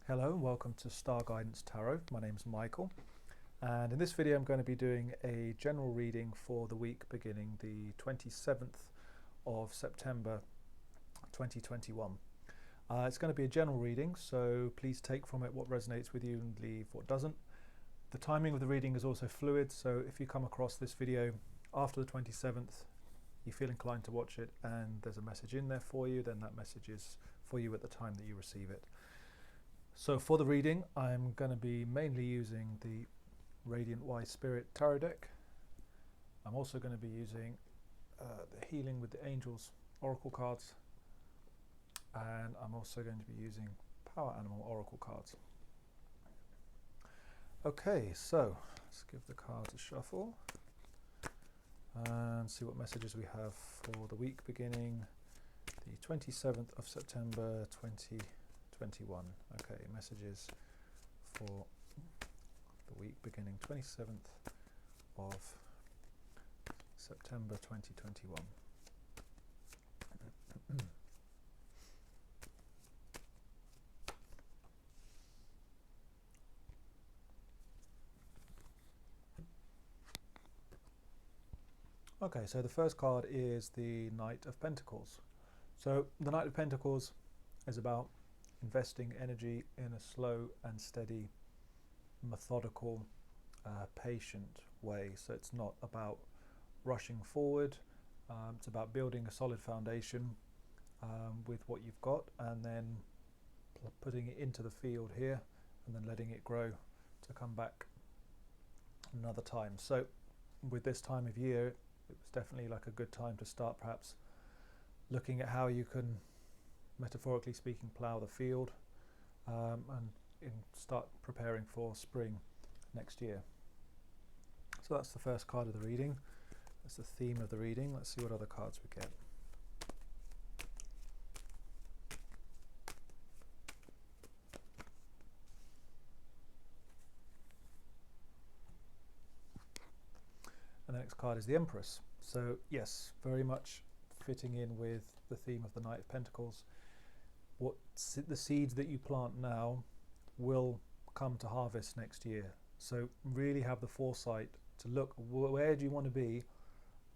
Hello and welcome to Star Guidance Tarot. My name is Michael, and in this video I'm going to be doing a general reading for the week beginning the 27th of September 2021. It's going to be a general reading, so please take from it what resonates with you and leave what doesn't. The timing of the reading is also fluid, so if you come across this video after the 27th, you feel inclined to watch it and there's a message in there for you, then that message is for you at the time that you receive it. So for the reading, I'm going to be mainly using the Radiant Wise Spirit Tarot deck. I'm also going to be using the Healing with the Angels Oracle cards, and I'm also going to be using Power Animal Oracle cards. Okay, so let's give the cards a shuffle and see what messages we have for the week beginning the 27th of September 2021. Okay, messages for the week beginning 27th of September 2021. Okay, so the first card is the Knight of Pentacles. So the Knight of Pentacles is about investing energy in a slow and steady, methodical, patient way. So it's not about rushing forward. It's about building a solid foundation with what you've got, and then putting it into the field here, and then letting it grow to come back another time. So with this time of year, it was definitely like a good time to start perhaps looking at how you can, metaphorically speaking, plough the field and start preparing for spring next year. So that's the first card of the reading. That's the theme of the reading. Let's see what other cards we get. And the next card is the Empress. So yes, very much fitting in with the theme of the Knight of Pentacles. The seeds that you plant now will come to harvest next year. So really have the foresight to look, where do you want to be?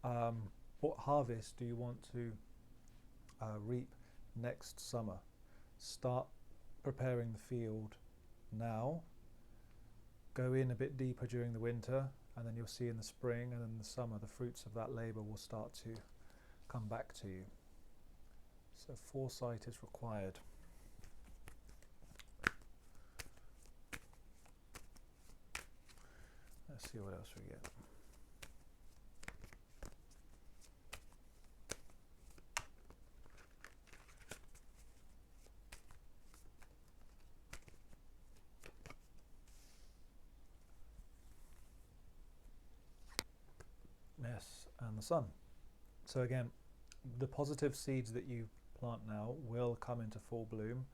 What harvest do you want to reap next summer? Start preparing the field now. Go in a bit deeper during the winter, and then you'll see in the spring and in the summer the fruits of that labour will start to come back to you. So foresight is required. Let's see what else we get. Yes, and the Sun. So again, the positive seeds that you plant now will come into full bloom.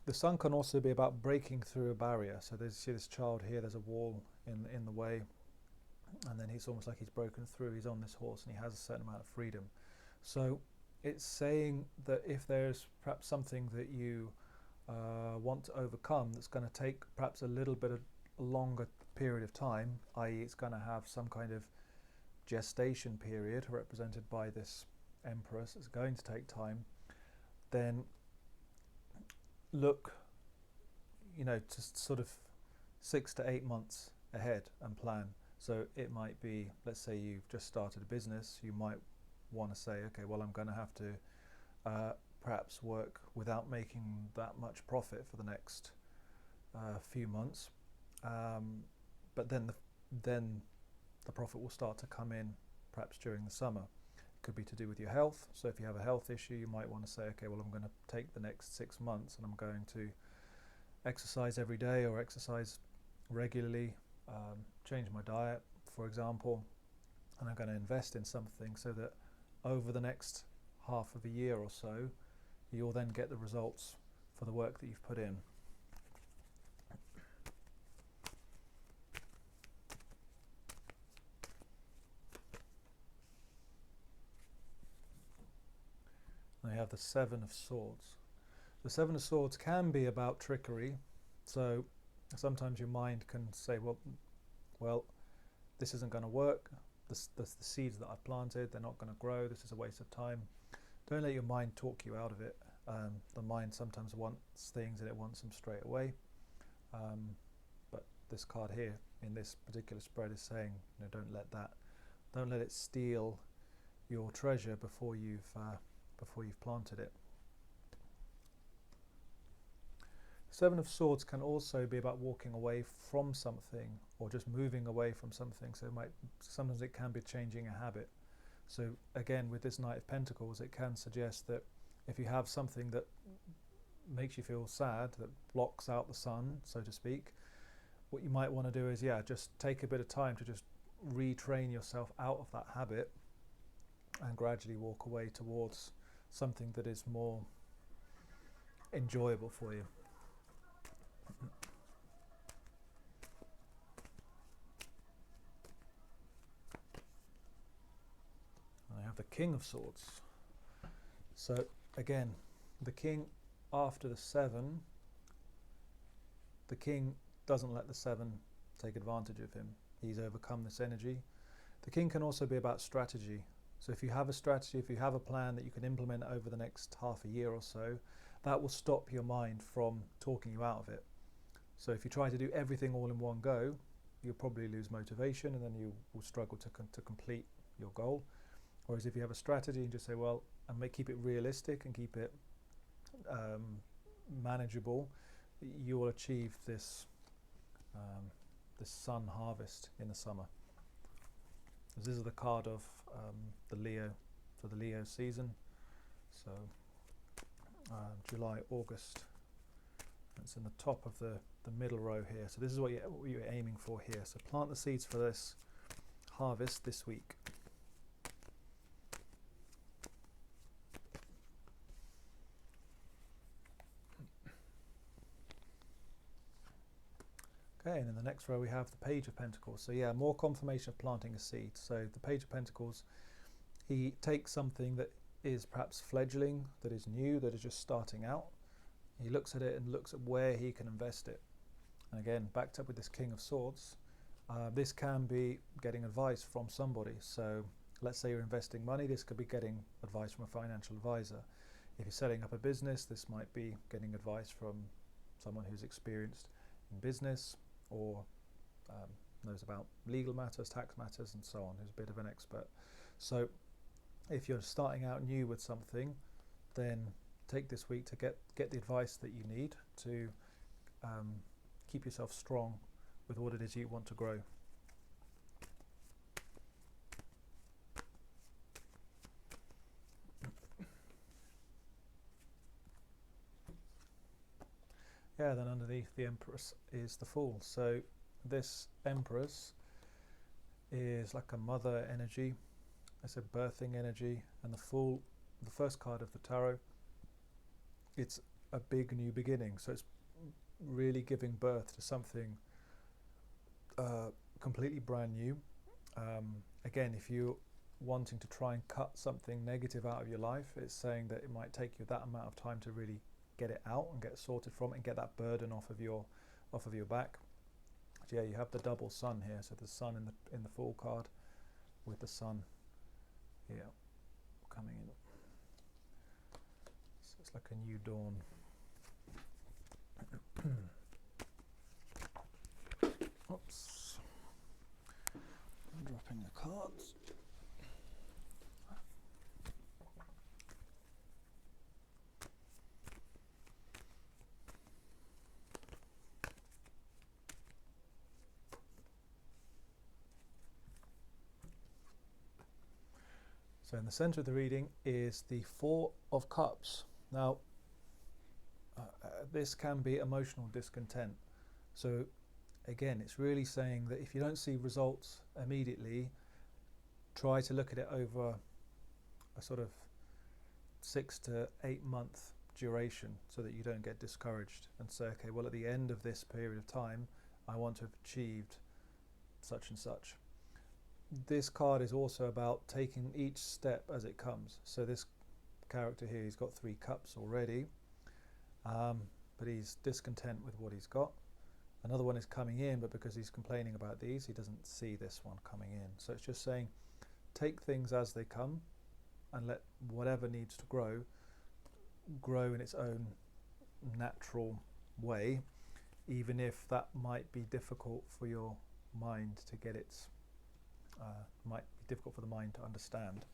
The Sun can also be about breaking through a barrier. So see this child here, there's a wall in the way, and then he's almost like he's broken through. He's on this horse and he has a certain amount of freedom. So it's saying that if there's perhaps something that you want to overcome that's going to take perhaps a little bit of a longer period of time, i.e. it's going to have some kind of gestation period represented by this Empress, it's going to take time, then look, to sort of 6 to 8 months ahead and plan. So it might be, let's say you've just started a business, you might want to say, okay, well, I'm going to have to perhaps work without making that much profit for the next few months, but then the profit will start to come in perhaps during the summer. It could be to do with your health. So if you have a health issue, you might want to say, okay, well, I'm going to take the next 6 months and I'm going to exercise every day or exercise regularly, change my diet, for example, and I'm going to invest in something so that over the next half of a year or so, you'll then get the results for the work that you've put in. Now you have the Seven of Swords. The Seven of Swords can be about trickery. So sometimes your mind can say, well, this isn't going to work. The seeds that I've planted, they're not going to grow. This is a waste of time. Don't let your mind talk you out of it. The mind sometimes wants things and it wants them straight away. But this card here in this particular spread is saying, don't let it steal your treasure before you've planted it. Seven of Swords can also be about walking away from something or just moving away from something. So sometimes it can be changing a habit. So again, with this Knight of Pentacles, it can suggest that if you have something that makes you feel sad, that blocks out the sun, so to speak, what you might want to do is, just take a bit of time to just retrain yourself out of that habit and gradually walk away towards something that is more enjoyable for you. I have the King of Swords. So again, the King after the 7, the King doesn't let the 7 take advantage of him. He's overcome this energy. The King can also be about strategy. So if you have a strategy, if you have a plan that you can implement over the next half a year or so, that will stop your mind from talking you out of it. So if you try to do everything all in one go, you'll probably lose motivation and then you will struggle to complete your goal. Whereas if you have a strategy and just say, keep it realistic and keep it manageable, you will achieve this sun harvest in the summer. This is the card of the Leo, for the Leo season. So July, August. It's in the top of the middle row here. So this is what you're aiming for here. So plant the seeds for this harvest this week. Okay, and in the next row we have the Page of Pentacles. So more confirmation of planting a seed. So the Page of Pentacles, he takes something that is perhaps fledgling, that is new, that is just starting out. He looks at it and looks at where he can invest it. And again, backed up with this King of Swords, this can be getting advice from somebody. So let's say you're investing money, this could be getting advice from a financial advisor. If you're setting up a business, this might be getting advice from someone who's experienced in business or knows about legal matters, tax matters and so on, who's a bit of an expert. So if you're starting out new with something, then take this week to get the advice that you need to keep yourself strong with what it is you want to grow. Then underneath the Empress is the Fool. So this Empress is like a mother energy, it's a birthing energy, and the Fool, the first card of the tarot, it's a big new beginning. So it's really giving birth to something completely brand new. Again, if you're wanting to try and cut something negative out of your life, it's saying that it might take you that amount of time to really get it out and get sorted from it and get that burden off of your back. So you have the double sun here. So the sun in the Fool card with the sun here coming in. So it's like a new dawn. Oops. I'm dropping the cards. So in the center of the reading is the Four of Cups. Now, this can be emotional discontent. So again, it's really saying that if you don't see results immediately, try to look at it over a sort of 6 to 8 month duration so that you don't get discouraged and say, okay, well, at the end of this period of time, I want to have achieved such and such. This card is also about taking each step as it comes. So this character here, he's got 3 cups already. but he's discontent with what he's got. Another one is coming in, but because he's complaining about these, he doesn't see this one coming in. So it's just saying, take things as they come and let whatever needs to grow in its own natural way, even if that might be difficult for your mind to get its, might be difficult for the mind to understand.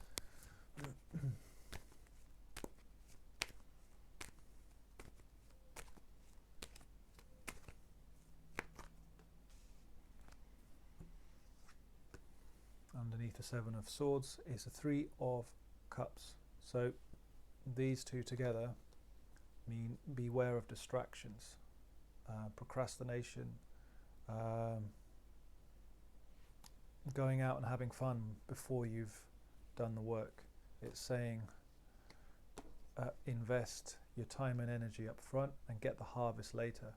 Underneath the Seven of Swords is the Three of Cups. So these two together mean beware of distractions, procrastination, going out and having fun before you've done the work. It's saying invest your time and energy up front and get the harvest later.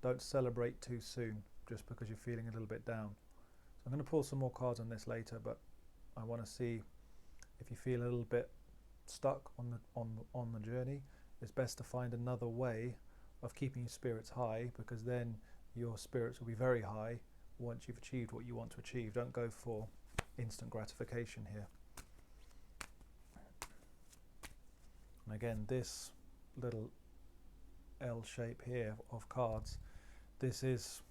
Don't celebrate too soon just because you're feeling a little bit down. So I'm going to pull some more cards on this later, but I want to see if you feel a little bit stuck on the journey. It's best to find another way of keeping your spirits high, because then your spirits will be very high once you've achieved what you want to achieve. Don't go for instant gratification here. And again, this little L shape here of cards, this is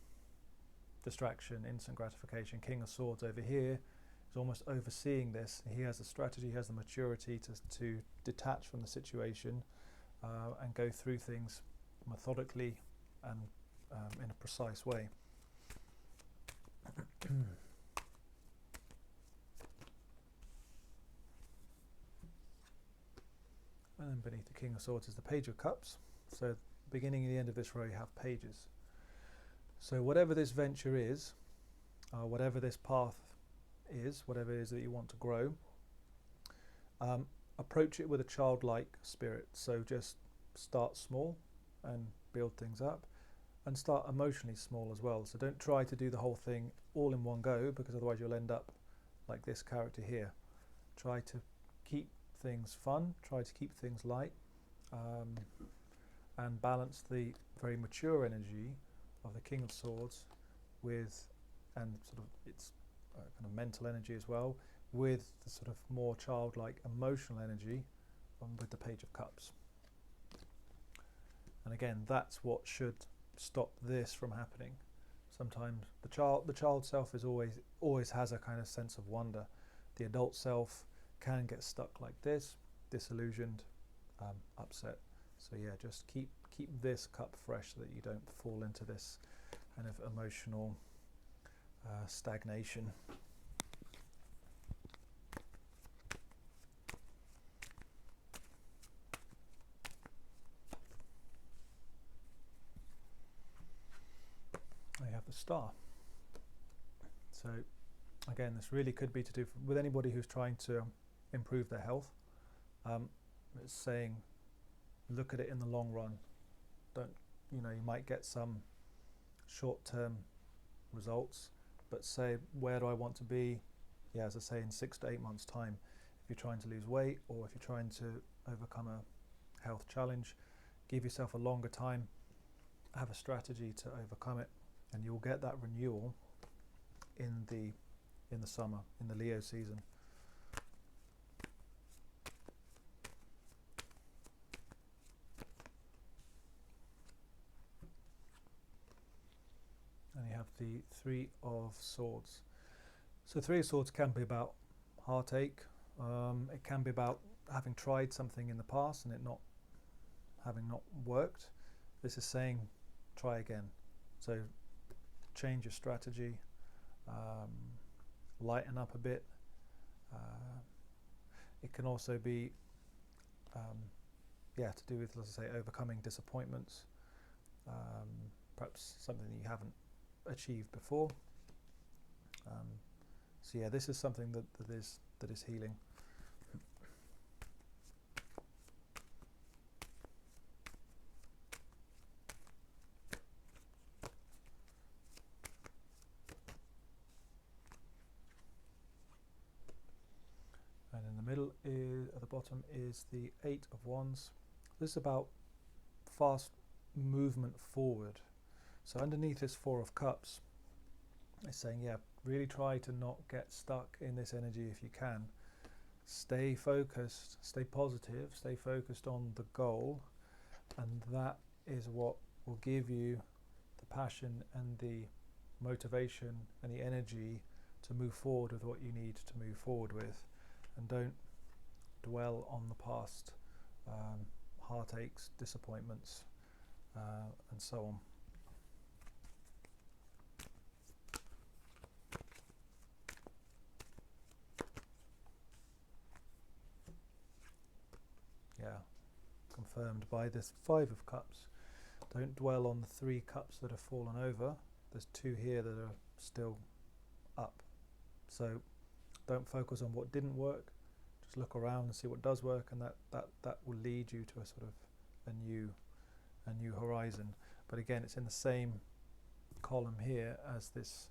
distraction, instant gratification. King of Swords over here is almost overseeing this. He has the strategy, he has the maturity to detach from the situation and go through things methodically and in a precise way. And then beneath the King of Swords is the Page of Cups. So beginning and the end of this row you have pages. So whatever this venture is, whatever this path is, whatever it is that you want to grow, approach it with a childlike spirit. So just start small and build things up, and start emotionally small as well. So don't try to do the whole thing all in one go, because otherwise you'll end up like this character here. Try to keep things fun, try to keep things light, and balance the very mature energy of the King of Swords with, and sort of its kind of mental energy as well, with the sort of more childlike emotional energy with the Page of Cups. And again, that's what should stop this from happening. Sometimes the child self is always has a kind of sense of wonder. The adult self can get stuck like this, disillusioned, upset. So yeah, just keep this cup fresh so that you don't fall into this kind of emotional stagnation. I have the Star. So again, this really could be to do with anybody who's trying to improve their health. It's saying, look at it in the long run. Don't, you might get some short-term results, but say, where do I want to be? Yeah, as I say, in 6 to 8 months' time. If you're trying to lose weight, or if you're trying to overcome a health challenge, give yourself a longer time, have a strategy to overcome it, and you'll get that renewal in the summer, in the Leo season. And you have the Three of Swords. So Three of Swords can be about heartache. It can be about having tried something in the past and it having not worked. This is saying, try again. So change your strategy, lighten up a bit. It can also be, to do with, let's say, overcoming disappointments, perhaps something that you haven't achieved before. So yeah, this is something that is healing. Middle is, at the bottom is the Eight of Wands. This is about fast movement forward. So underneath this Four of Cups, it's saying, yeah, really try to not get stuck in this energy if you can. Stay focused, stay positive, stay focused on the goal, and that is what will give you the passion and the motivation and the energy to move forward with what you need to move forward with. And don't dwell on the past heartaches, disappointments, and so on. Yeah, confirmed by this Five of Cups. Don't dwell on the 3 cups that have fallen over. There's 2 here that are still up. So don't focus on what didn't work. Just look around and see what does work, and that will lead you to a sort of a new horizon. But again, it's in the same column here as this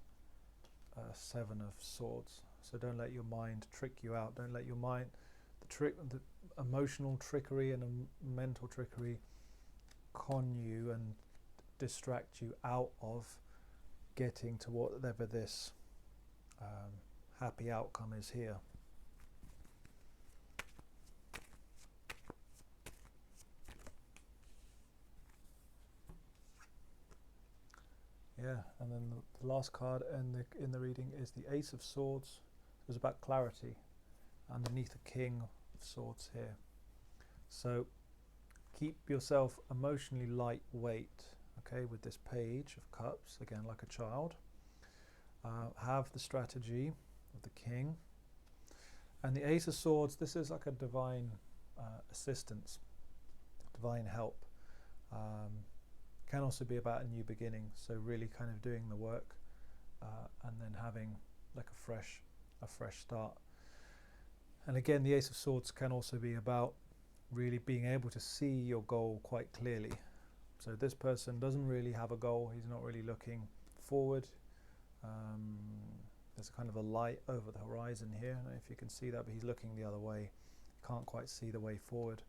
Seven of Swords. So don't let your mind trick you out. Don't let your mind, the emotional trickery and mental trickery, con you and distract you out of getting to whatever this happy outcome is here. Yeah, and then the last card in the reading is the Ace of Swords. It's about clarity underneath the King of Swords here. So keep yourself emotionally lightweight, okay, with this Page of Cups, again like a child. Have the strategy of the King. And the Ace of Swords, this is like a divine assistance, divine help. Can also be about a new beginning, so really kind of doing the work and then having like a fresh start. And again, the Ace of Swords can also be about really being able to see your goal quite clearly. So this person doesn't really have a goal, he's not really looking forward. There's a kind of a light over the horizon here, I don't know if you can see that, but he's looking the other way, can't quite see the way forward.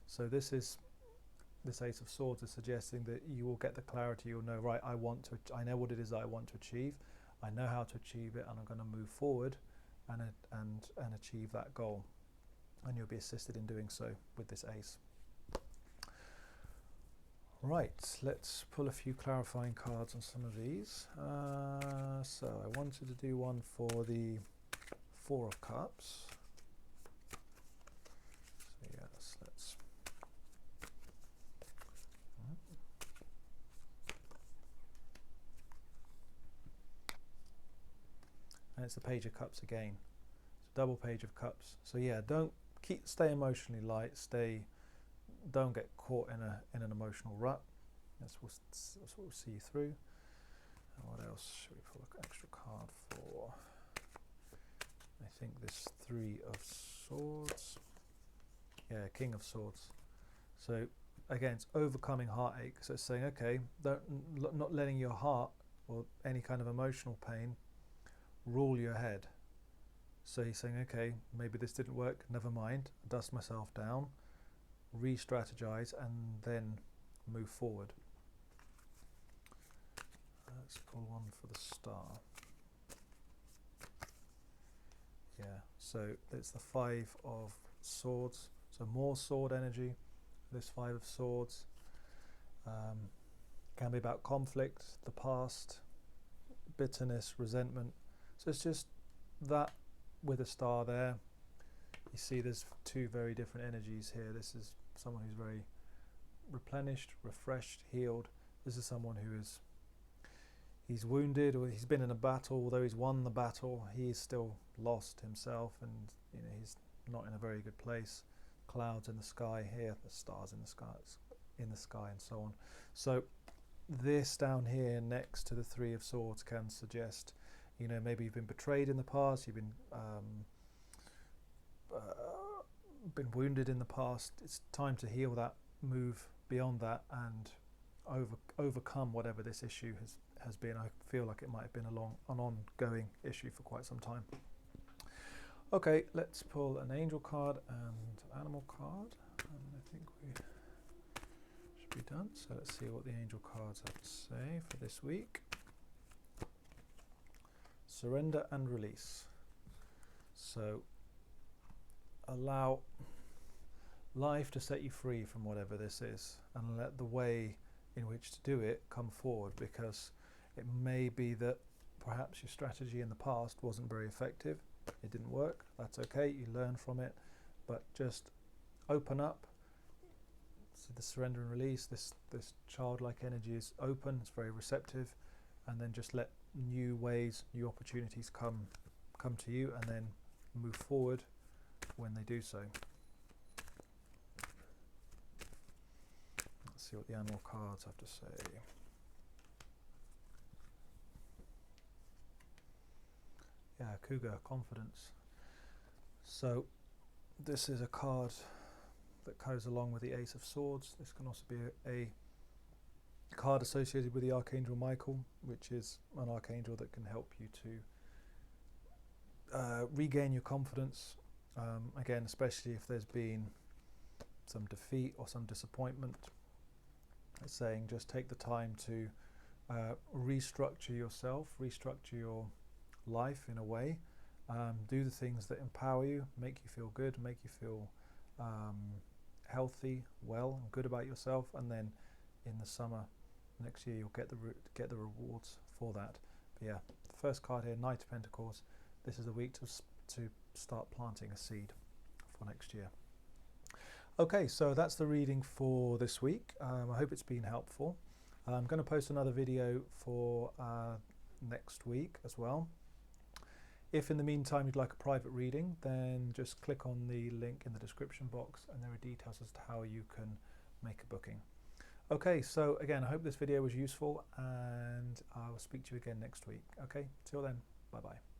So this Ace of Swords is suggesting that you will get the clarity, you'll know, right, I know what it is that I want to achieve, I know how to achieve it, and I'm going to move forward and achieve that goal. And you'll be assisted in doing so with this Ace. Right, let's pull a few clarifying cards on some of these. So I wanted to do one for the Four of Cups. So yes, let's. And it's the Page of Cups again. It's a double Page of Cups. So yeah, stay emotionally light. Don't get caught in an emotional rut. That's what we'll see you through. And what else should we pull an extra card for? I think this Three of Swords. Yeah, King of Swords. So again, it's overcoming heartache. So it's saying, okay, not letting your heart or any kind of emotional pain rule your head. So he's saying, okay, maybe this didn't work, never mind, dust myself down, re-strategize, and then move forward. Let's pull one for the Star. Yeah, so it's the Five of Swords, so more sword energy. This Five of Swords can be about conflict, the past, bitterness, resentment. So it's just that with a Star there. You see there's 2 very different energies here. This is someone who's very replenished, refreshed, healed. This is someone who he's wounded, or he's been in a battle. Although he's won the battle, he's still lost himself, and he's not in a very good place. Clouds in the sky here, the stars in the sky, and so on. So this down here next to the Three of Swords can suggest, maybe you've been betrayed in the past, you've been wounded in the past. It's time to heal that, move beyond that, and overcome whatever this issue has been. I feel like it might have been an ongoing issue for quite some time. Okay, let's pull an angel card and animal card, and I think we should be done. So let's see what the angel cards have to say for this week. Surrender and release. So allow life to set you free from whatever this is, and let the way in which to do it come forward, because it may be that perhaps your strategy in the past wasn't very effective. It didn't work. That's okay. You learn from it, but just open up. So the surrender and release, this childlike energy is open, it's very receptive, and then just let new ways, new opportunities come to you, and then move forward when they do so. Let's see what the animal cards have to say. Yeah, cougar, confidence. So this is a card that goes along with the Ace of Swords. This can also be a card associated with the Archangel Michael, which is an archangel that can help you to regain your confidence. Again, especially if there's been some defeat or some disappointment. It's saying just take the time to restructure yourself, restructure your life in a way. Do the things that empower you, make you feel good, make you feel healthy, well, and good about yourself, and then in the summer next year you'll get the rewards for that. But yeah, the first card here, Knight of Pentacles. This is the week to start planting a seed for next year. Okay, so that's the reading for this week. I hope it's been helpful. I'm going to post another video for next week as well. If in the meantime you'd like a private reading, then just click on the link in the description box and there are details as to how you can make a booking. Okay, so again, I hope this video was useful, and I will speak to you again next week. Okay, till then, bye bye.